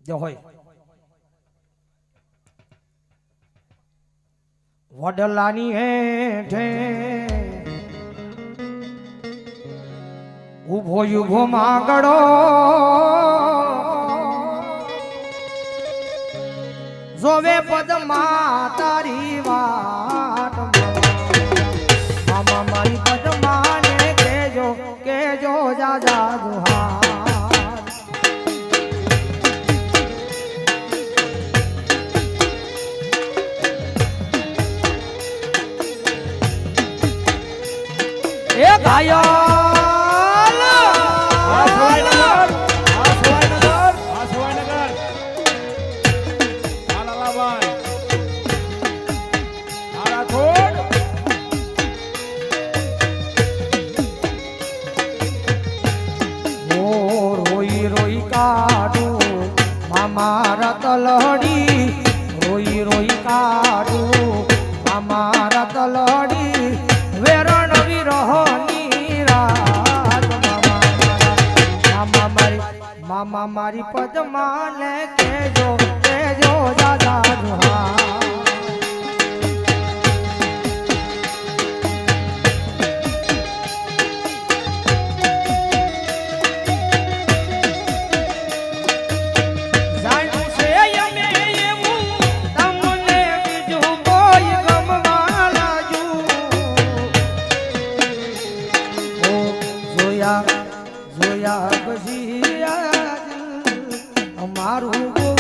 જે હોય વડલાની હેઠે ઉભો ઉભો માગડો જોવે પદમાં તારી વાત મામા મારી પદમાને કેજો કેજો જાજા દુહાર એ ગાયો મારા તલડી રોઈ રોઈ કાઢું મારા તલડી વેરણ વિરહની રાત મામા મારી પદમાને કેજો કેજો દાદા દુહા જોયા પછી અમારું